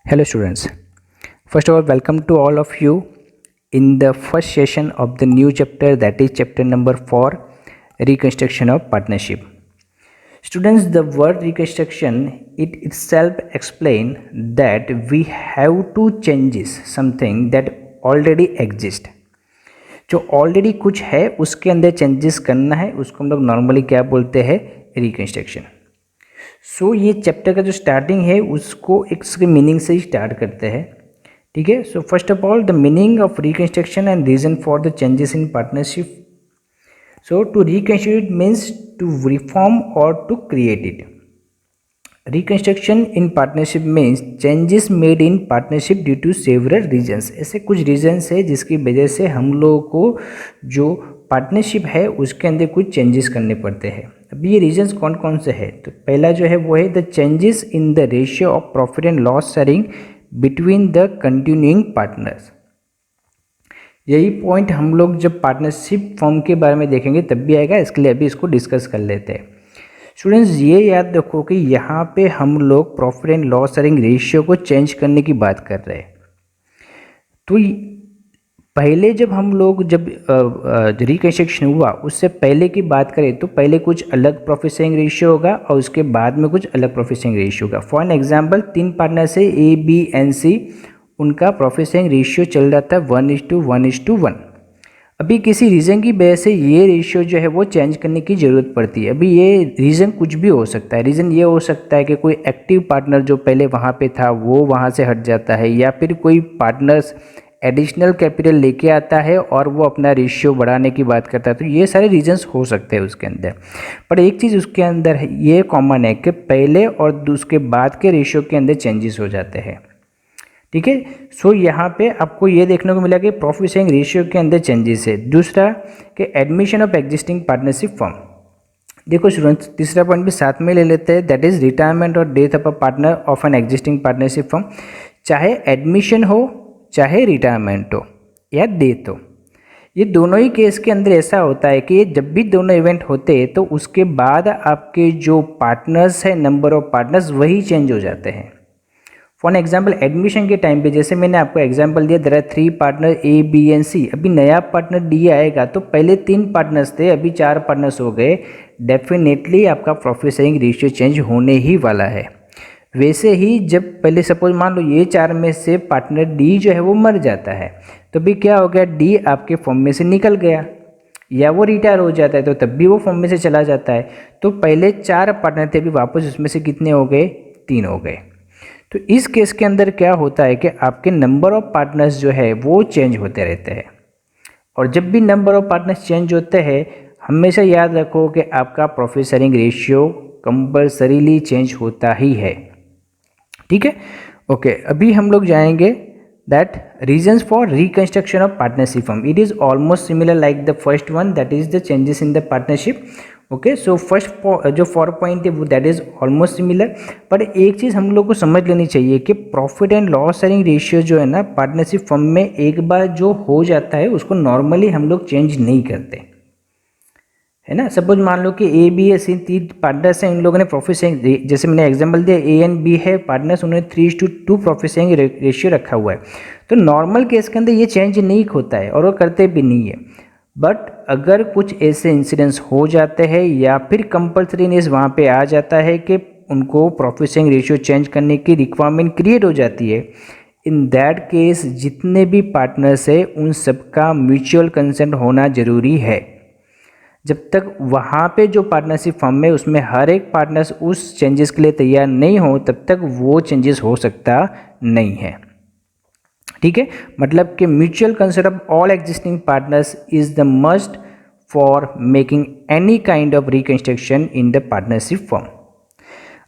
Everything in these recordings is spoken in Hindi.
Hello students. First of all, welcome to all of you in the first session of the new chapter, that is chapter number 4, reconstruction of partnership. Students, the word reconstruction it itself explain that we have to changes something that already exist. जो ऑलरेडी कुछ है उसके अंदर चेंजेस करना है, उसको हम लोग नॉर्मली क्या बोलते हैं, रिकंस्ट्रक्शन. सो ये चैप्टर का जो स्टार्टिंग है उसको इसके मीनिंग से ही स्टार्ट करते हैं. ठीक है. So first of all the meaning of reconstruction and reason for the changes in partnership. So to reconstruct means to reform और to create it. Reconstruction in partnership means changes made in partnership due to several reasons. ऐसे कुछ रीजन्स है जिसकी वजह से हम लोगों को जो पार्टनरशिप है उसके अंदर कुछ चेंजेस करने पड़ते हैं. अभी ये रीजन्स कौन कौन से है, तो पहला जो है वो है the changes in the ratio of profit and loss sharing between the continuing partners. यही पॉइंट हम लोग जब पार्टनरशिप फॉर्म के बारे में देखेंगे तब भी आएगा, इसके लिए अभी इसको डिस्कस कर लेते हैं. स्टूडेंट्स, ये याद रखो कि यहाँ पे हम लोग profit and loss sharing ratio को चेंज करने की बात कर रहे हैं. तो पहले जब हम लोग जब रिकंस्ट्रक्शन हुआ उससे पहले की बात करें तो पहले कुछ अलग प्रॉफिट शेयरिंग रेशियो होगा और उसके बाद में कुछ अलग प्रॉफिट शेयरिंग रेशियो होगा. फॉर एन एग्जांपल 3 पार्टनर से ए बी एंड सी, उनका प्रॉफिट शेयरिंग रेशियो चल रहा था 1:1:1. अभी किसी रीज़न की वजह से ये रेशियो जो है वो चेंज करने की ज़रूरत पड़ती है. अभी ये रीज़न कुछ भी हो सकता है. रीज़न ये हो सकता है कि कोई एक्टिव पार्टनर जो पहले वहाँ पे था वो वहाँ से हट जाता है, या फिर कोई पार्टनर्स एडिशनल कैपिटल लेके आता है और वो अपना रेशियो बढ़ाने की बात करता है. तो ये सारे रीजंस हो सकते हैं उसके अंदर. पर एक चीज़ उसके अंदर ये कॉमन है कि पहले और उसके बाद के रेशियो के अंदर चेंजेस हो जाते हैं. ठीक है. सो यहाँ पे आपको ये देखने को मिला कि प्रॉफिट शेयरिंग रेशियो के अंदर चेंजेस है. दूसरा कि admission of existing partnership firm. देखो स्टूडेंट्स, तीसरा पॉइंट भी साथ में ले लेते हैं, दैट इज रिटायरमेंट और death of a partner of N existing partnership firm. चाहे एडमिशन हो, चाहे रिटायरमेंट हो या डेथ हो, ये दोनों ही केस के अंदर ऐसा होता है कि जब भी दोनों इवेंट होते हैं तो उसके बाद आपके जो पार्टनर्स है, नंबर ऑफ पार्टनर्स वही चेंज हो जाते हैं. फॉर एग्जांपल एडमिशन के टाइम पे जैसे मैंने आपको एग्जांपल दिया, there are 3 partner A B and C. अभी नया पार्टनर डी आएगा तो पहले 3 पार्टनर्स थे, अभी 4 पार्टनर्स हो गए. डेफिनेटली आपका प्रॉफिट शेयरिंग रेशियो चेंज होने ही वाला है. वैसे ही जब पहले सपोज मान लो ये 4 में से पार्टनर डी जो है वो मर जाता है, तो भी क्या हो गया, डी आपके फॉर्म में से निकल गया या वो रिटायर हो जाता है तो तब भी वो फॉर्म में से चला जाता है. तो पहले 4 पार्टनर थे, अभी वापस उसमें से कितने हो गए, 3 हो गए. तो इस केस के अंदर क्या होता है कि आपके नंबर ऑफ पार्टनर्स जो है वो चेंज होते रहते हैं. और जब भी नंबर ऑफ पार्टनर्स चेंज होते हैं हमेशा याद रखो कि आपका profit sharing ratio compulsorily change होता ही है. ठीक है. ओके, अभी हम लोग जाएंगे that reasons for reconstruction of partnership firm. It is almost similar like the first one, that is the changes in the partnership. Okay, so first जो 4 पॉइंट है वो दैट इज ऑलमोस्ट सिमिलर. पर एक चीज़ हम लोग को समझ लेनी चाहिए कि profit and loss sharing ratio जो है ना पार्टनरशिप फर्म में एक बार जो हो जाता है उसको नॉर्मली हम लोग चेंज नहीं करते, है ना. सपोज मान लो कि ए बी सी 3 पार्टनर्स हैं, इन लोगों ने प्रॉफिट शेयरिंग, जैसे मैंने एग्जांपल दिया ए एंड बी है पार्टनर्स, उन्होंने 3:2 प्रॉफिट शेयरिंग रेशियो रखा हुआ है. तो नॉर्मल केस के अंदर ये चेंज नहीं होता है और वो करते भी नहीं है. बट अगर कुछ ऐसे इंसिडेंट्स हो जाते हैं या फिर कंपल्सरीनेस वहाँ पे आ जाता है कि उनको प्रॉफिट शेयरिंग रेशियो चेंज करने की रिक्वायरमेंट क्रिएट हो जाती है, इन दैट केस जितने भी पार्टनर्स हैं उन सबका म्यूचुअल कंसेंट होना ज़रूरी है. जब तक वहाँ पे जो पार्टनरशिप फर्म है उसमें हर एक पार्टनर्स उस चेंजेस के लिए तैयार नहीं हो तब तक वो चेंजेस हो सकता नहीं है. ठीक है. मतलब कि mutual consent of all existing partners is the must for making any kind of reconstruction in the partnership firm.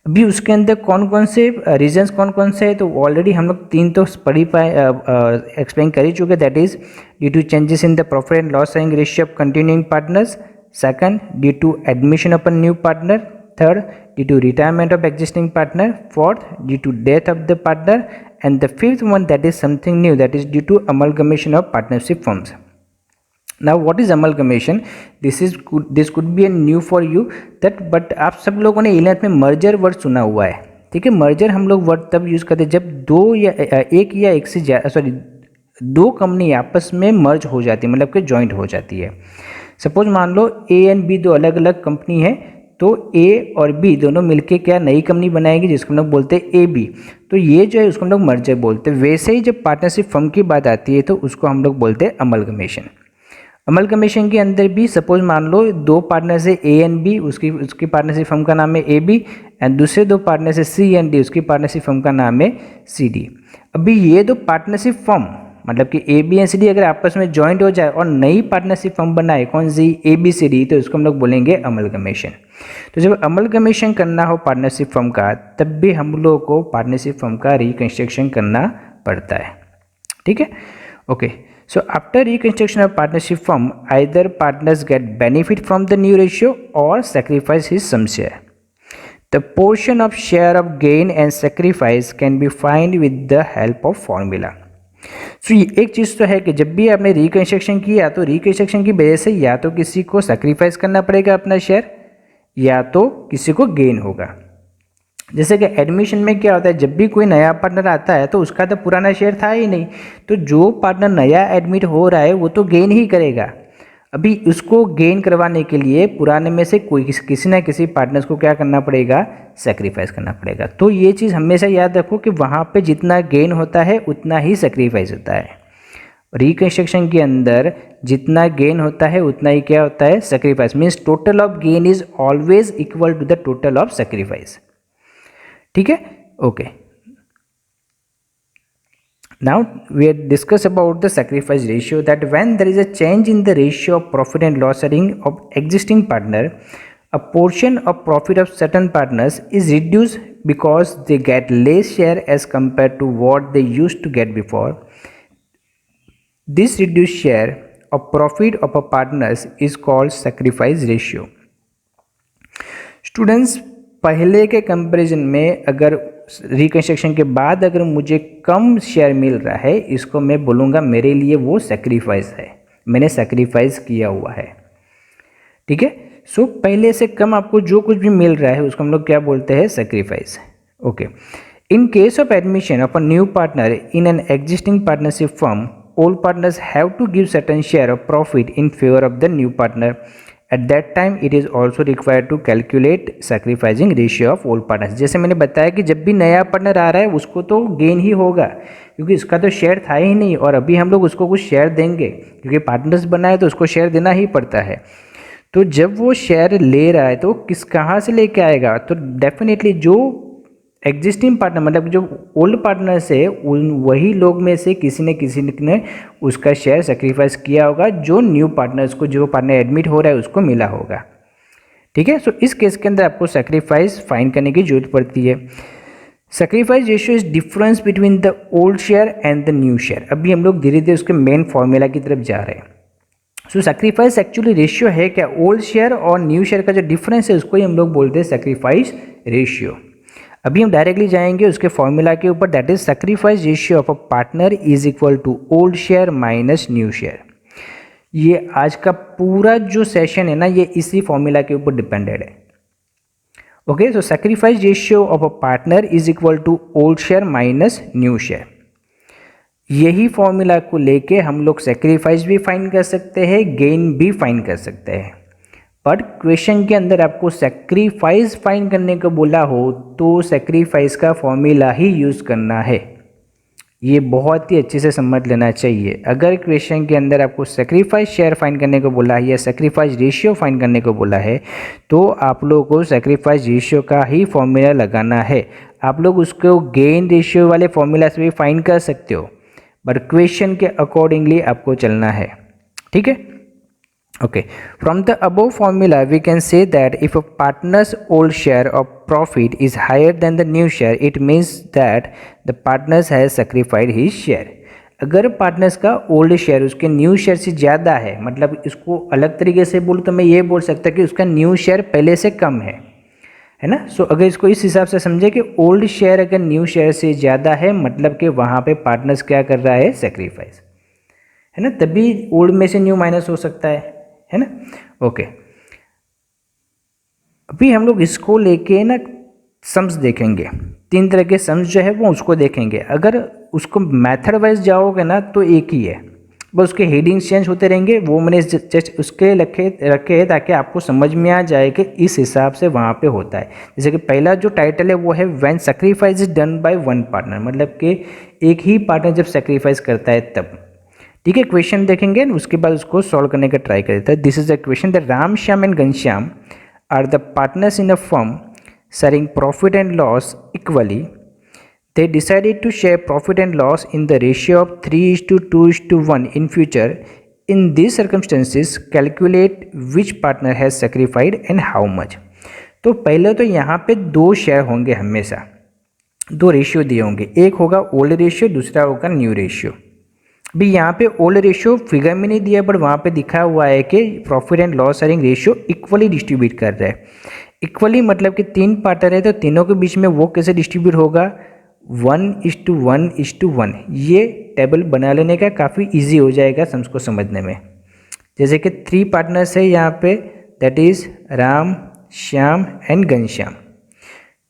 अभी उसके अंदर कौन कौन से रीजंस कौन कौन से है, तो ऑलरेडी हम लोग 3 तो पढ़ी एक्सप्लेन कर ही चुके. That is due to changes in the profit and loss sharing ratio of continuing partners. Second, due to admission of a new partner. Third, due to retirement of existing partner. Fourth, due to death of the partner. And the fifth one, that is something new, that is due to amalgamation of partnership firms. Now what is amalgamation? This could be a new for you that, but आप सब लोगों ने 11th में merger word सुना हुआ है. ठीक है। मर्जर हम लोग वर्ड तब यूज़ करते हैं जब एक से ज़्यादा दो कंपनी आपस में मर्ज हो जाती है, मतलब कि जॉइंट हो जाती है। सपोज मान लो ए एंड बी दो अलग अलग कंपनी है, तो ए और बी दोनों मिलके क्या नई कंपनी बनाएगी जिसको हम लोग बोलते हैं ए बी। तो ये जो है उसको हम लोग मर्जर बोलते हैं। वैसे ही जब पार्टनरशिप फर्म की बात आती है तो उसको हम लोग बोलते हैं अमलगमेशन। अमलगमेशन के अंदर भी सपोज मान लो दो पार्टनर्स है ए एंड बी, उसकी पार्टनरशिप फर्म का नाम है ए बी, एंड दूसरे दो पार्टनर्स है सी एंड डी, उसकी पार्टनरशिप फर्म का नाम है सी डी। अभी ये दो पार्टनरशिप फर्म मतलब कि A B and C D अगर आपस में ज्वाइंट हो जाए और नई पार्टनरशिप फर्म बनाए कौन सी ए बी सी डी, तो उसको हम लोग बोलेंगे अमलगमेशन। तो जब अमलगमेशन करना हो पार्टनरशिप फर्म का तब भी हम लोग को पार्टनरशिप फर्म का रिकंस्ट्रक्शन करना पड़ता है। ठीक है, okay. So after reconstruction of partnership firm, either partners get benefit from the new ratio or sacrifice his some share. The portion of share of gain and sacrifice can be found with the help of formula. So एक चीज़ तो है कि जब भी आपने रिकंस्ट्रक्शन किया तो रिकंस्ट्रक्शन की वजह से या तो किसी को सेक्रीफाइस करना पड़ेगा अपना शेयर या तो किसी को गेन होगा। जैसे कि एडमिशन में क्या होता है, जब भी कोई नया पार्टनर आता है तो उसका तो पुराना शेयर था ही नहीं, तो जो पार्टनर नया एडमिट हो रहा है वो तो गेन ही करेगा। अभी उसको गेन करवाने के लिए पुराने में से कोई किसी ना किसी पार्टनर्स को क्या करना पड़ेगा, सेक्रीफाइस करना पड़ेगा। तो ये चीज़ हमेशा याद रखो कि वहाँ पे जितना गेन होता है उतना ही सेक्रीफाइस होता है। रिकंस्ट्रक्शन के अंदर जितना गेन होता है उतना ही क्या होता है, sacrifice. Means total of gain is always equal to the total of sacrifice. ठीक है, okay. Now we have discussed about the sacrifice ratio, that when there is a change in the ratio of profit and loss sharing of existing partner, a portion of profit of certain partners is reduced because they get less share as compared to what they used to get before. This reduced share of profit of a partners is called sacrifice ratio. Students, पहले के कंपैरिजन में अगर रिकंस्ट्रक्शन के बाद अगर मुझे कम शेयर मिल रहा है, इसको मैं बोलूँगा मेरे लिए वो सेक्रीफाइस है, मैंने सेक्रीफाइस किया हुआ है। ठीक है, सो पहले से कम आपको जो कुछ भी मिल रहा है उसको हम लोग क्या बोलते हैं, sacrifice. Okay. In case of admission of a new partner in an existing partnership firm, all partners have to give certain share of profit in favour of the new partner. At that time it is also required to calculate sacrificing ratio of all partners. जैसे मैंने बताया कि जब भी नया पार्टनर आ रहा है उसको तो गेन ही होगा क्योंकि उसका तो शेयर था ही नहीं, और अभी हम लोग उसको कुछ शेयर देंगे क्योंकि पार्टनर्स बनाए तो उसको शेयर देना ही पड़ता है। तो जब वो शेयर ले रहा है तो कहाँ से लेके आएगा, तो डेफिनेटली जो एग्जिस्टिंग पार्टनर मतलब जो ओल्ड पार्टनर्स है उन वही लोग में से किसी ने उसका शेयर सेक्रीफाइस किया होगा, जो न्यू पार्टनर्स को, जो पार्टनर एडमिट हो रहा है उसको मिला होगा। ठीक है, सो इस केस के अंदर आपको सेक्रीफाइस फाइंड करने की जरूरत पड़ती है। Sacrifice ratio is difference between the old share and the new share. अभी हम लोग धीरे धीरे उसके मेन फॉर्मूला की तरफ जा रहे हैं। सो सेक्रीफाइस एक्चुअली रेशियो है क्या, ओल्ड शेयर और न्यू शेयर का जो डिफरेंस है उसको ही हम लोग बोलते हैं सेक्रीफाइस रेशियो। अभी हम डायरेक्टली जाएंगे उसके फॉर्मूला के ऊपर, that is sacrifice ratio of a partner is equal to old share minus new share. ये आज का पूरा जो सेशन है ना ये इसी फॉर्मूला के ऊपर डिपेंडेड है। Okay, so sacrifice ratio of a partner is equal to old share minus new share. यही फॉर्मूला को लेके हम लोग सेक्रीफाइस भी फाइंड कर सकते हैं, गेन भी फाइंड कर सकते हैं। बट क्वेश्चन के अंदर आपको सेक्रीफाइस फाइंड करने को बोला हो तो सेक्रीफाइस का फॉर्मूला ही यूज़ करना है। ये बहुत ही अच्छे से समझ लेना चाहिए। अगर क्वेश्चन के अंदर आपको सेक्रीफाइस शेयर फाइंड करने को बोला है या सेक्रीफाइस रेशियो फाइंड करने को बोला है तो आप लोगों को सेक्रीफाइस रेशियो का ही फॉर्मूला लगाना है। आप लोग उसको गेन रेशियो वाले फॉर्मूला से भी फाइंड कर सकते हो, बट क्वेश्चन के अकॉर्डिंगली आपको चलना है। ठीक है, okay, from the above formula we can say that if a partner's old share of profit is higher than the new share, it means that the partners has sacrificed his share. अगर पार्टनर्स का ओल्ड शेयर उसके न्यू शेयर से ज़्यादा है, मतलब इसको अलग तरीके से बोलूँ तो मैं ये बोल सकता कि उसका न्यू शेयर पहले से कम है ना। सो अगर इसको इस हिसाब से समझे कि ओल्ड शेयर अगर न्यू शेयर से ज़्यादा है मतलब कि वहाँ पे पार्टनर्स क्या कर रहा है, सेक्रीफाइस, है ना। तभी ओल्ड में से न्यू माइनस हो सकता है ना। ओके, अभी हम लोग इसको लेके ना सम्स देखेंगे, 3 तरह के सम्स जो है वो उसको देखेंगे। अगर उसको मेथड वाइज जाओगे ना तो एक ही है, बस उसके हेडिंग्स चेंज होते रहेंगे। वो मैंने जस्ट उसके रखे हैं ताकि आपको समझ में आ जाए कि इस हिसाब से वहाँ पे होता है। जैसे कि पहला जो टाइटल है वो है when sacrifice is done by one partner, मतलब कि एक ही पार्टनर जब सैक्रिफाइस करता है तब। ठीक है, क्वेश्चन देखेंगे उसके बाद उसको सॉल्व करने का ट्राई करते हैं। This is the question the Ram Shyam and Ghanshyam are the partners in a firm sharing profit and loss equally. They decided to share profit and loss in the ratio of 3:2:1 in future. In these circumstances, calculate which partner has sacrificed and how much. तो पहले तो यहाँ पे 2 शेयर होंगे, हमेशा 2 रेशियो दिए होंगे, एक होगा ओल्ड रेशियो, दूसरा होगा न्यू रेशियो। अभी यहाँ पे ओल्ड रेशियो फिगर में नहीं दिया, बट वहाँ पे दिखा हुआ है कि profit and loss sharing ratio equally distribute कर रहा है। इक्वली मतलब कि 3 पार्टनर है तो तीनों के बीच में वो कैसे डिस्ट्रीब्यूट होगा, 1:1:1। ये टेबल बना लेने का काफ़ी इजी हो जाएगा सम्स को समझने में। जैसे कि 3 पार्टनर्स है यहाँ पे, that is Ram, Shyam and Ghanshyam.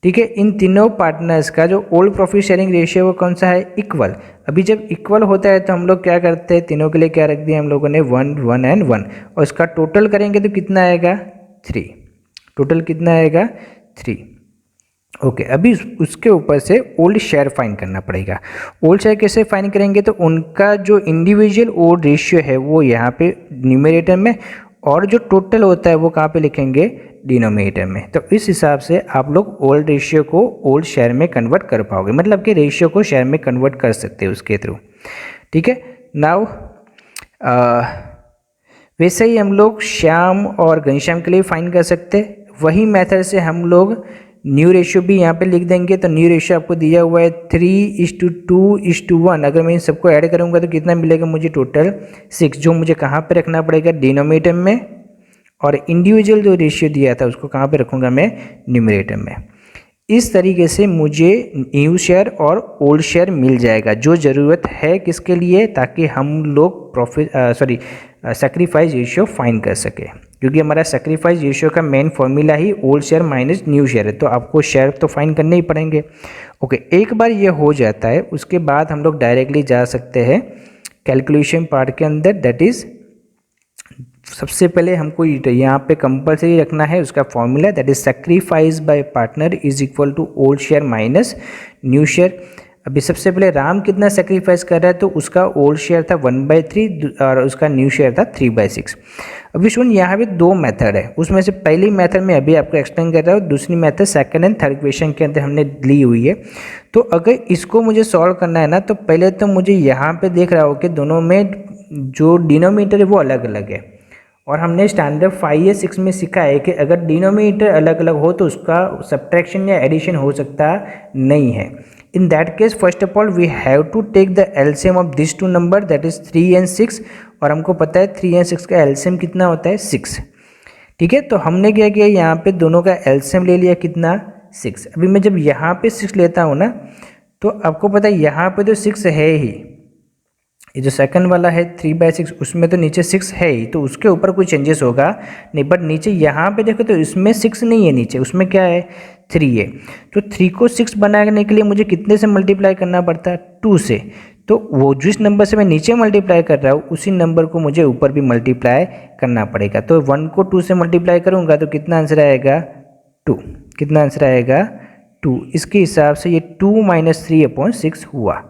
ठीक है, इन तीनों पार्टनर्स का जो ओल्ड प्रॉफिट शेयरिंग रेशियो वो कौन सा है, इक्वल। अभी जब इक्वल होता है तो हम लोग क्या करते हैं, तीनों के लिए क्या रख दिया हम लोगों ने, 1 1 एंड 1, और इसका टोटल करेंगे तो कितना आएगा, 3। टोटल कितना आएगा, 3। ओके, अभी उसके ऊपर से ओल्ड शेयर फाइंड करना पड़ेगा। ओल्ड शेयर कैसे फाइंड करेंगे, तो उनका जो इंडिविजुअल ओल्ड रेशियो है वो यहाँ पे न्यूमरेटर में, और जो टोटल होता है वो कहाँ पे लिखेंगे, डिनोमिनेटर में। तो इस हिसाब से आप लोग ओल्ड रेशियो को ओल्ड शेयर में कन्वर्ट कर पाओगे, मतलब कि रेशियो को शेयर में कन्वर्ट कर सकते हो उसके थ्रू। ठीक है, नाउ वैसे ही हम लोग श्याम और घनश्याम के लिए फाइंड कर सकते हैं। वही मेथड से हम लोग न्यू रेशियो भी यहाँ पे लिख देंगे। तो न्यू रेशियो आपको दिया हुआ है 3:2:1। अगर मैं इन सबको ऐड करूँगा तो कितना मिलेगा मुझे, टोटल 6, जो मुझे कहाँ पे रखना पड़ेगा, डिनोमिनेटर में, और इंडिविजुअल जो रेशियो दिया था उसको कहाँ पे रखूँगा मैं, न्यूमरेटर में। इस तरीके से मुझे न्यू शेयर और ओल्ड शेयर मिल जाएगा, जो ज़रूरत है किसके लिए, ताकि हम लोग सैक्रिफाइस रेशियो फाइंड कर सके, क्योंकि हमारा सैक्रिफाइस रेशियो का मेन फॉर्मूला ही old share minus new share है। तो आपको शेयर तो फाइंड करने ही पड़ेंगे। ओके, एक बार ये हो जाता है उसके बाद हम लोग डायरेक्टली जा सकते हैं कैलकुलेशन पार्ट के अंदर। दैट इज़ सबसे पहले हमको यहाँ पे कंपलसरी रखना है उसका formula, that is sacrifice by partner is equal to old share minus new share. अभी सबसे पहले राम कितना सेक्रीफाइस कर रहा है, तो उसका ओल्ड शेयर था 1/3 और उसका न्यू शेयर था 3/6। अभी सुन, यहाँ पे 2 मेथड है, उसमें से पहली मेथड में अभी आपको एक्सप्लेन कर रहा हूँ, दूसरी method second and third question के अंदर हमने ली हुई है। तो अगर इसको मुझे सॉल्व करना है ना, तो पहले तो मुझे यहाँ पे देख रहा हो कि दोनों में जो डिनोमिनेटर है वो अलग अलग है, और हमने स्टैंडर्ड 5 या 6 में सीखा है कि अगर डिनोमिनेटर अलग अलग हो तो उसका सब्ट्रैक्शन या एडिशन हो सकता नहीं है। In that case first of all we have to take the LCM of this 2 number, that is 3 and 6, और हमको पता है 3 and 6 का एलसीएम कितना होता है, 6। ठीक है, तो हमने क्या किया, यहाँ पे दोनों का एलसीएम ले लिया, कितना, 6। अभी मैं जब यहाँ पे 6 लेता हूँ ना, तो आपको पता है यहाँ पे तो 6 है ही, ये जो सेकंड वाला है 3/6 उसमें तो नीचे 6 है ही, तो उसके ऊपर कोई चेंजेस होगा नहीं। बट नीचे यहाँ पे देखो तो इसमें 6 नहीं है, नीचे उसमें क्या है, 3 है। तो 3 को 6 बनाने के लिए मुझे कितने से मल्टीप्लाई करना पड़ता है, 2 से। तो वो जिस नंबर से मैं नीचे मल्टीप्लाई कर रहा हूँ उसी नंबर को मुझे ऊपर भी मल्टीप्लाई करना पड़ेगा। तो 1 को 2 से मल्टीप्लाई करूँगा तो कितना आंसर आएगा, 2। कितना आंसर आएगा, 2। इसके हिसाब से ये 2 - 3/6 हुआ।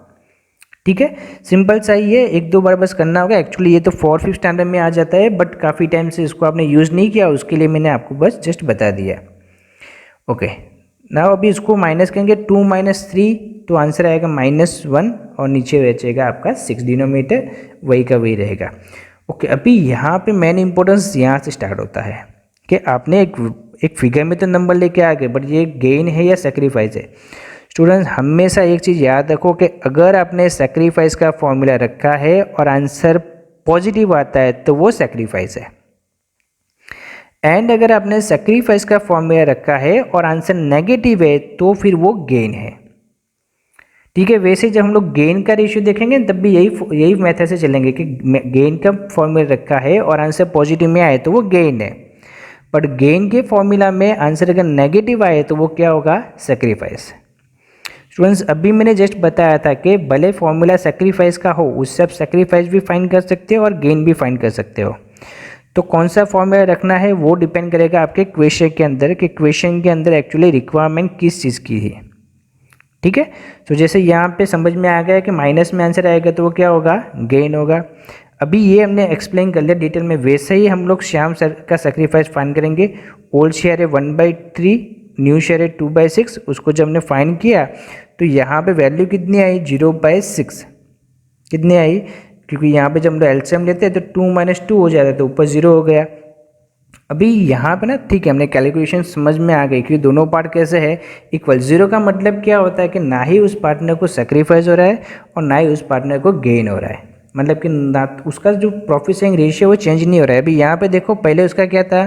ठीक है, सिंपल सा ही है, 1-2 बार बस करना होगा। एक्चुअली ये तो 4th 5th स्टैंडर्ड में आ जाता है, बट काफ़ी टाइम से इसको आपने यूज़ नहीं किया, उसके लिए मैंने आपको बस जस्ट बता दिया। ओके, नाउ अभी इसको माइनस करेंगे, 2 - 3 तो आंसर आएगा -1, और नीचे बचेगा आपका 6, डिनोमिनेटर वही का वही रहेगा। ओके, अभी यहाँ पे मेन इंपॉर्टेंस यहाँ से स्टार्ट होता है कि आपने एक फिगर में तो नंबर लेके आ गए, बट ये गेन है या सेक्रीफाइस है। स्टूडेंट्स हमेशा एक चीज़ याद रखो कि अगर आपने सेक्रीफाइस का फॉर्मूला रखा है और आंसर पॉजिटिव आता है तो वो सेक्रीफाइस है, एंड अगर आपने सेक्रीफाइस का फॉर्मूला रखा है और आंसर नेगेटिव है तो फिर वो गेन है। ठीक है, वैसे जब हम लोग गेन का रेशियो देखेंगे तब भी यही मेथड से चलेंगे कि गेन का फॉर्मूला रखा है और आंसर पॉजिटिव में आए तो वो गेन है। बट गेन के फॉर्मूला में आंसर अगर नेगेटिव आए तो वो क्या होगा, सेक्रीफाइस। स्टूडेंट्स अभी मैंने जस्ट बताया था कि भले फॉर्मूला सेक्रीफाइस का हो, उससे आप सेक्रीफाइस भी फाइंड कर सकते हो और गेन भी फाइंड कर सकते हो। तो कौन सा फॉर्मूला रखना है वो डिपेंड करेगा आपके क्वेश्चन के अंदर कि क्वेश्चन के अंदर एक्चुअली रिक्वायरमेंट किस चीज़ की है। ठीक है, तो जैसे यहाँ पे समझ में आ गया कि माइनस में आंसर आएगा तो वो क्या होगा, गेन होगा। अभी ये हमने एक्सप्लेन कर लिया डिटेल में, वैसे ही हम लोग श्याम सर का सेक्रीफाइस फाइंड करेंगे। ओल्ड शेयर है 1/3, न्यू शेयर है 2/6। उसको जब हमने फाइंड किया तो यहाँ पे वैल्यू कितनी आई, 0/6 कितनी आई, क्योंकि यहाँ पे जब हम लोग एलसीएम लेते हैं तो 2 - 2 हो जाता है तो ऊपर 0 हो गया। अभी यहाँ पे ना ठीक है, हमने कैलकुलेशन समझ में आ गई क्योंकि दोनों पार्ट कैसे है, इक्वल। 0 का मतलब क्या होता है कि ना ही उस पार्टनर को सेक्रीफाइस हो रहा है और ना ही उस पार्टनर को गेन हो रहा है, मतलब कि ना उसका जो प्रॉफिट शेयरिंग रेशियो वो चेंज नहीं हो रहा है। अभी यहाँ पे देखो, पहले उसका क्या था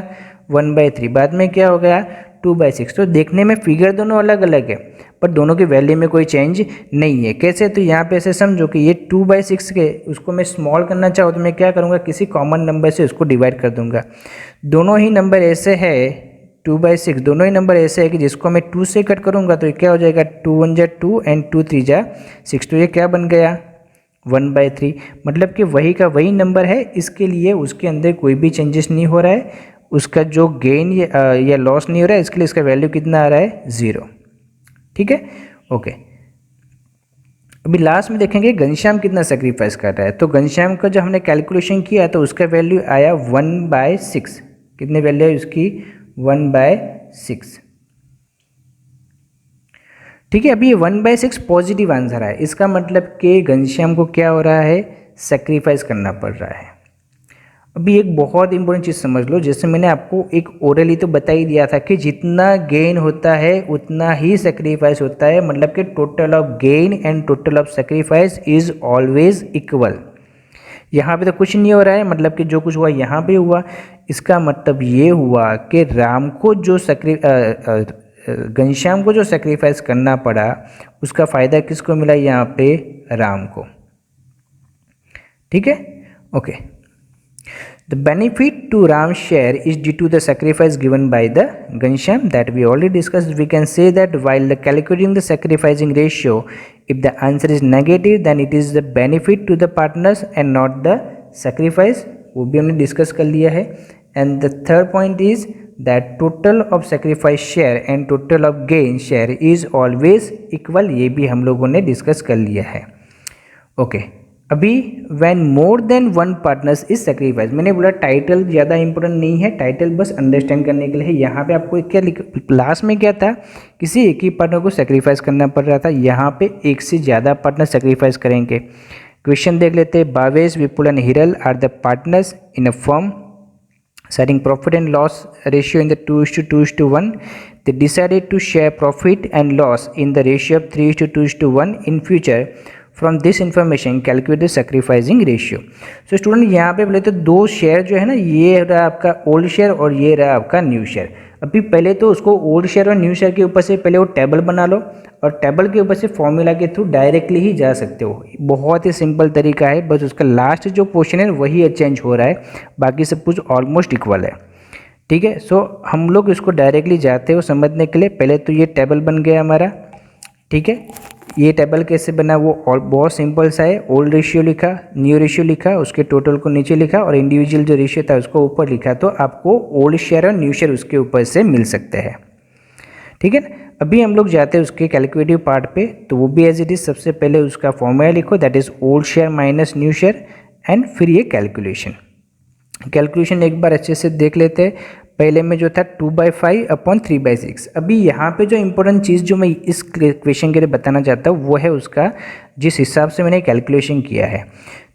1/3, बाद में क्या हो गया 2/6। तो देखने में फिगर दोनों अलग अलग है पर दोनों की वैल्यू में कोई चेंज नहीं है। कैसे, तो यहाँ पे ऐसे समझो कि ये 2/6 के उसको मैं स्मॉल करना चाहूँ तो मैं क्या करूँगा, किसी कॉमन नंबर से उसको डिवाइड कर दूंगा। दोनों ही नंबर ऐसे है 2/6, दोनों ही नंबर ऐसे है कि जिसको मैं 2 से कट करूँगा तो ये क्या हो जाएगा, 2 × 1 = 2 एंड 2 × 3 = 6। तो ये क्या बन गया 1/3, मतलब कि वही का वही नंबर है, इसके लिए उसके अंदर कोई भी चेंजेस नहीं हो रहा है, उसका जो गेन या लॉस नहीं हो रहा है, इसके लिए इसका वैल्यू कितना आ रहा है, 0। ठीक है, ओके। अभी लास्ट में देखेंगे घनश्याम कितना सेक्रीफाइस कर रहा है। तो घनश्याम का जब हमने कैलकुलेशन किया तो उसका वैल्यू आया 1/6। कितने वैल्यू है उसकी, 1/6। ठीक है, अभी ये 1/6 पॉजिटिव आंसर है, इसका मतलब कि घनश्याम को क्या हो रहा है, सेक्रीफाइस करना पड़ रहा है। अभी एक बहुत इंपॉर्टेंट चीज़ समझ लो, जैसे मैंने आपको एक ओरली तो बता ही दिया था कि जितना गेन होता है उतना ही सेक्रीफाइस होता है, मतलब कि total of gain and total of sacrifice is always equal. यहाँ पे तो कुछ नहीं हो रहा है, मतलब कि जो कुछ हुआ यहाँ पे हुआ। इसका मतलब ये हुआ कि राम को जो घनश्याम को जो सेक्रीफाइस करना पड़ा उसका फ़ायदा किसको मिला, यहाँ पे राम को। ठीक है, okay. The benefit to Ram's share is due to the sacrifice given by the Ghanshyam that we already discussed. We can say that while calculating the sacrificing ratio, if the answer is negative, then it is the benefit to the partners and not the sacrifice. वो भी हमने डिस्कस कर लिया है। And the third point is that total of sacrifice share and total of gain share is always equal. ये भी हम लोगों ने डिस्कस कर लिया है। ओके, अभी when more than one partners is sacrifice, मैंने बोला टाइटल ज़्यादा इंपॉर्टेंट नहीं है, टाइटल बस अंडरस्टैंड करने के लिए है। यहाँ पे आपको क्या लास्ट में क्या था, किसी एक ही पार्टनर को सेक्रीफाइस करना पड़ रहा था, यहाँ पे एक से ज़्यादा पार्टनर सेक्रीफाइस करेंगे। क्वेश्चन देख लेते हैं। Bhavesh, Vipul and Hiral are the partners in a firm setting profit and loss ratio in the 2:2:1. They decided to share profit and loss in the ratio of 3:2:1 in future. From this information calculate the sacrificing ratio. So student यहाँ पे बोले तो दो शेयर जो है ना, ये रहा आपका ओल्ड शेयर और ये रहा आपका न्यू शेयर। अभी पहले तो उसको ओल्ड शेयर और न्यू शेयर के ऊपर से पहले वो टेबल बना लो और टेबल के ऊपर से फॉर्मूला के थ्रू डायरेक्टली ही जा सकते हो। बहुत ही सिंपल तरीका है, बस उसका लास्ट जो पोर्शन है वही चेंज हो रहा है, बाकी सब कुछ ऑलमोस्ट इक्वल है। ठीक है, सो हम लोग इसको डायरेक्टली जाते हो समझने के लिए। पहले तो ये टेबल बन गया हमारा। ठीक है, ये टेबल कैसे बना वो बहुत सिंपल सा है। ओल्ड रेशियो लिखा, न्यू रेशियो लिखा, उसके टोटल को नीचे लिखा और इंडिविजुअल जो रेशियो था उसको ऊपर लिखा, तो आपको ओल्ड शेयर और न्यू शेयर उसके ऊपर से मिल सकते हैं। ठीक है ना, अभी हम लोग जाते हैं उसके कैलकुलेटिव पार्ट पे, तो वो भी एज इट इज सबसे पहले उसका फॉर्मूला लिखो, that is old share minus new share, and फिर ये कैलकुलेशन एक बार अच्छे से देख लेते हैं। पहले में जो था 2/5 अपॉन 3/6। अभी यहाँ पे जो इंपॉर्टेंट चीज़ जो मैं इस क्वेश्चन के लिए बताना चाहता हूँ वो है उसका जिस हिसाब से मैंने कैलकुलेशन किया है।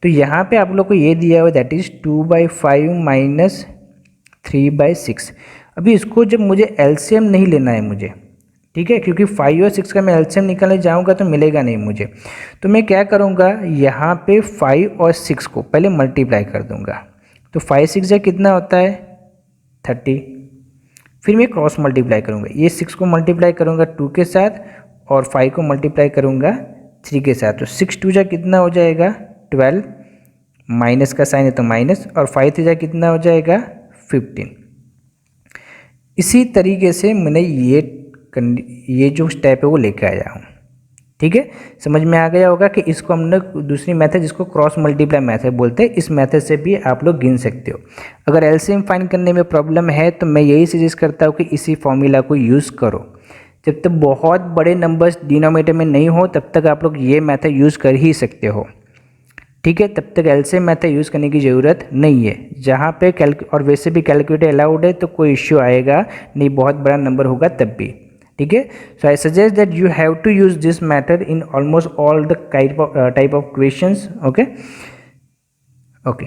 तो यहाँ पे आप लोग को ये दिया हुआ दैट इज़ 2/5 माइनस 3/6। अभी इसको जब मुझे एलसीएम नहीं लेना है मुझे, ठीक है, क्योंकि 5 और 6 का मैं एलसीएम निकालने जाऊँगा तो मिलेगा नहीं मुझे, तो मैं क्या करूँगा, यहाँ पे 5 और 6 को पहले मल्टीप्लाई कर दूँगा। तो 5 6 जा कितना होता है 30। फिर मैं क्रॉस मल्टीप्लाई करूँगा, ये 6 को मल्टीप्लाई करूँगा 2 के साथ और 5 को मल्टीप्लाई करूँगा 3 के साथ। तो 6 2 जा कितना हो जाएगा 12, माइनस का साइन है तो माइनस, और 5 3 जा कितना हो जाएगा 15। इसी तरीके से मैंने ये जो स्टेप है वो लेके आया हूँ। ठीक है, समझ में आ गया होगा कि इसको हमने दूसरी मेथड जिसको क्रॉस मल्टीप्लाई मेथड बोलते हैं, इस मेथड से भी आप लोग गिन सकते हो। अगर एलसीएम फाइंड करने में प्रॉब्लम है तो मैं यही सजेस्ट करता हूँ कि इसी फॉर्मूला को यूज़ करो। जब तक बहुत बड़े नंबर्स डिनोमिनेटर में नहीं हो तब तक आप लोग ये मेथड यूज़ कर ही सकते हो। ठीक है, तब तक एलसीएम मेथड यूज़ करने की ज़रूरत नहीं है। जहाँ पे और वैसे भी कैलकुलेटर अलाउड है तो कोई इश्यू आएगा नहीं, बहुत बड़ा नंबर होगा तब भी। ठीक है, so I suggest that you have to use this method in almost all the type of questions. Okay okay,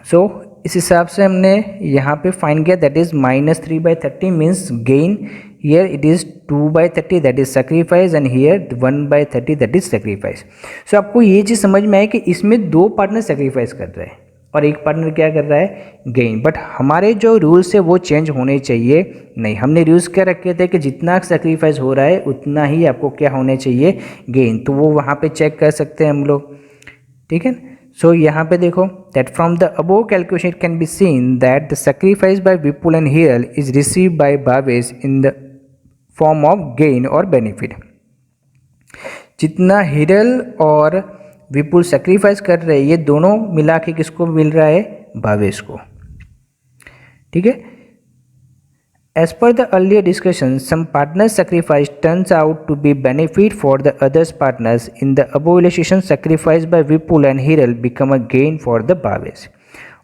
so इस हिसाब से हमने यहाँ पे फाइंड किया, that is -3/30 means gain, here it is 2/30 that is sacrifice, and here 1/30 that is sacrifice. So आपको ये चीज़ समझ में आए कि इसमें दो पार्टनर सेक्रीफाइस कर रहे हैं और एक पार्टनर क्या कर रहा है, गेन। बट हमारे जो रूल्स है वो चेंज होने चाहिए नहीं। हमने रूल्स क्या रखे थे कि जितना सेक्रीफाइस हो रहा है उतना ही आपको क्या होने चाहिए, गेन। तो वो वहाँ पे चेक कर सकते हैं हम लोग। ठीक है, सो यहाँ पे देखो that from the above calculation it can be seen that the sacrifice by Vipul and Hiral is received by Bhavesh in the form of gain और बेनिफिट। जितना हिरल और विपुल सेक्रीफाइस कर रहे हैं ये दोनों मिला के किसको मिल रहा है, भावेश को। ठीक है, as per the earlier discussion some partner sacrifice turns out to be benefit for the others partners in the above illustration sacrifice by Vipul and Hiral become a gain for the Bhavesh.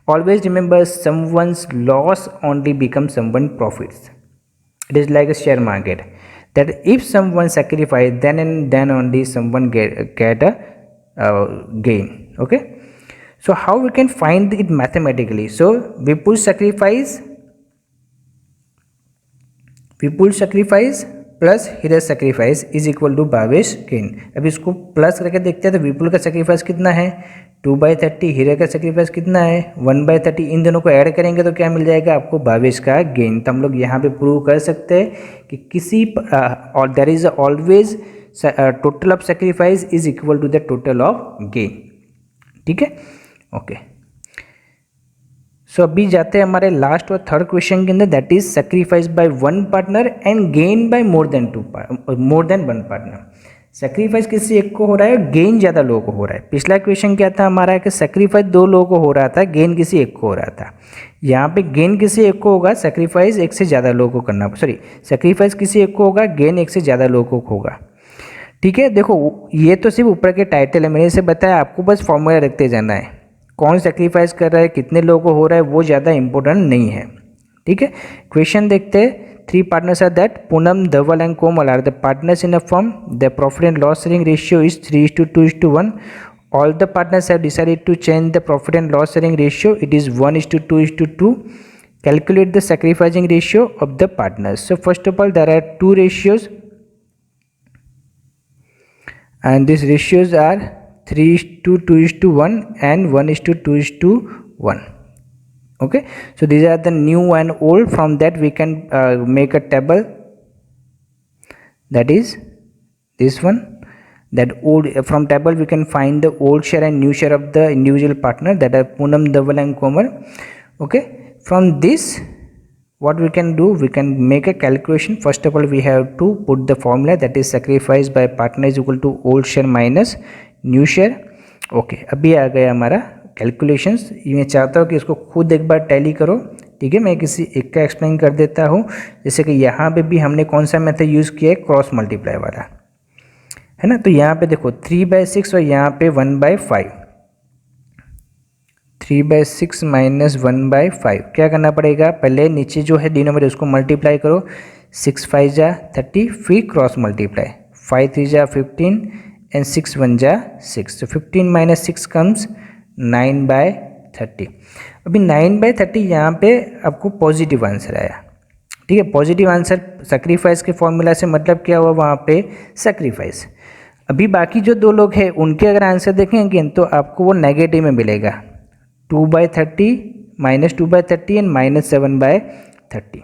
Always remember someone's loss only becomes someone's profits. It is like a share market that if someone sacrifice then and then only someone get a gain. Okay, so how we can find it mathematically? So Vipul sacrifice plus Hira sacrifice is equal to Bhavesh gain. अब इसको प्लस करके देखते हैं तो विपुल का सेक्रीफाइस कितना है, 2/30, हीरा का सेक्रीफाइस कितना है, 1/30। इन दोनों को ऐड करेंगे तो क्या मिल जाएगा आपको, भावेश का गेन। तो हम लोग यहाँ पे प्रूव कर सकते हैं कि किसी और there is always total of sacrifice is equal to the total of gain. ठीक है, ओके। सो अभी जाते हैं हमारे लास्ट और थर्ड क्वेश्चन के अंदर, that is sacrifice by one partner and gain by more than one partner. Sacrifice किसी एक को हो रहा है, गेन ज़्यादा लोगों को हो रहा है। पिछला क्वेश्चन क्या था हमारा कि सेक्रीफाइस 2 लोगों को हो रहा था, गेन किसी एक को हो रहा था। यहाँ पे गेन किसी एक को होगा, सेक्रीफाइस एक से ज़्यादा लोगों को करना, सेक्रीफाइस किसी एक को होगा, गेन एक से ज़्यादा लोगों को होगा। ठीक है, देखो ये तो सिर्फ ऊपर के टाइटल है, मैंने इसे बताया, आपको बस फॉर्मूला रखते जाना है। कौन सेक्रीफाइस कर रहा है, कितने लोगों को हो रहा है, वो ज़्यादा इंपॉर्टेंट नहीं है। ठीक है, क्वेश्चन देखते हैं। 3 partners are that Poonam, Dhaval and Komal are the partners in a firm. The profit and loss sharing ratio is 3:2:1. All the partners have decided to change the profit and loss sharing ratio. It is 1:2:2. Calculate the sacrificing ratio of the partners. So first of all, there are 2 ratios, and these ratios are 3:2:1 and 1:2:1. Okay, so these are the new and old. From that we can make a table, that is this one. That old, from table we can find the old share and new share of the individual partner, that are Poonam, Dhaval and Komal. Okay, from this what we can do, we can make a calculation. First of all we have to put the formula, that is sacrifice by partner is equal to old share minus new share. Okay, अभी आ गया हमारा कैलकुलेशंस। मैं चाहता हूँ कि इसको खुद एक बार टैली करो। ठीक है, मैं किसी एक का एक्सप्लेन कर देता हूँ। जैसे कि यहाँ पे भी हमने कौन सा मेथड यूज़ किया है, क्रॉस मल्टीप्लाई वाला, है ना। तो यहाँ पे देखो 3/6 और यहाँ पे 1/5, 3/6 माइनस 1/5। क्या करना पड़ेगा, पहले नीचे जो है डिनोमिनेटर उसको मल्टीप्लाई करो, 6 5 जा 30, फिर क्रॉस मल्टीप्लाई, 5 3 जा 15 and 6 1 जा 6। तो 15 minus 6 comes 9/30। अभी 9/30 यहाँ पे आपको पॉजिटिव आंसर आया। ठीक है, पॉजिटिव आंसर सेक्रीफाइस के फॉर्मूला से मतलब क्या हुआ, वहाँ पे सेक्रीफाइस। अभी बाकी जो 2 लोग हैं उनके अगर आंसर देखेंगे तो आपको वो नेगेटिव में मिलेगा, 2/30 -2/30 एंड -7/30,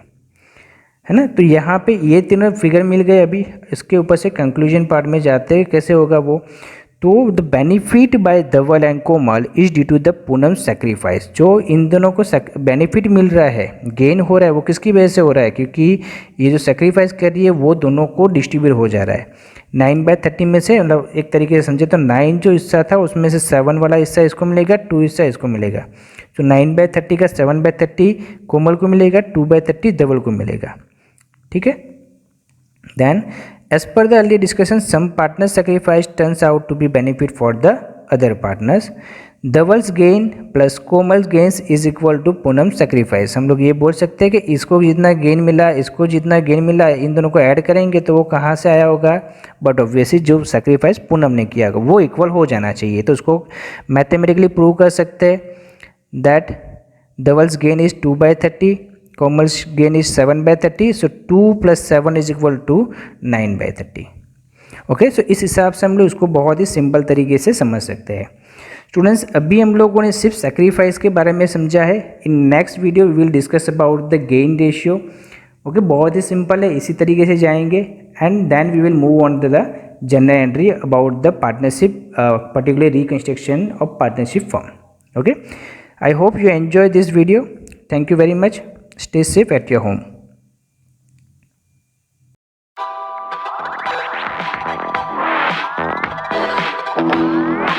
है ना। तो यहाँ पे ये तीनों फिगर मिल गए। अभी इसके ऊपर से कंक्लूजन पार्ट में जाते हैं, कैसे होगा वो। तो the benefit by Dhawal and Komal is due to the Poonam sacrifice. जो इन दोनों को बेनिफिट मिल रहा है, गेन हो रहा है, वो किसकी वजह से हो रहा है, क्योंकि ये जो सेक्रीफाइस कर रही है वो दोनों को डिस्ट्रीब्यूट हो जा रहा है। 9/30 में से, मतलब एक तरीके से समझे तो 9 जो हिस्सा था उसमें से 7 वाला हिस्सा इसको मिलेगा, 2 हिस्सा इसको मिलेगा। तो 9/30 का 7/30 कोमल को मिलेगा, 2/30 धवल को मिलेगा। ठीक है। Then as per the earlier discussion, some partners sacrifice turns out to be benefit for the other partners. Dhaval's gain plus Komal's gains is equal to Poonam sacrifice। हम लोग ये बोल सकते हैं कि इसको जितना गेन मिला, इसको जितना गेन मिला, इन दोनों को ऐड करेंगे तो वो कहाँ से आया होगा, बट ऑब्वियसली जो सेक्रीफाइस पूनम ने किया होगा वो इक्वल हो जाना चाहिए। तो उसको मैथमेटिकली प्रूव कर सकते हैं that Dhaval's gain is 2/30, Komal's gain is 7/30, so 2 + 7 is equal to 9/30। Okay, so इस हिसाब से हम लोग इसको बहुत ही सिंपल तरीके से समझ सकते हैं। स्टूडेंट्स, अभी हम लोगों ने सिर्फ सेक्रीफाइस के बारे में समझा है। In next video we will discuss about the gain ratio. Okay, बहुत ही सिंपल है, इसी तरीके से जाएंगे and then we will move on to the general entry about the partnership, particular reconstruction of partnership form. Okay, I hope you enjoy this video. Thank you very much. Stay safe at your home.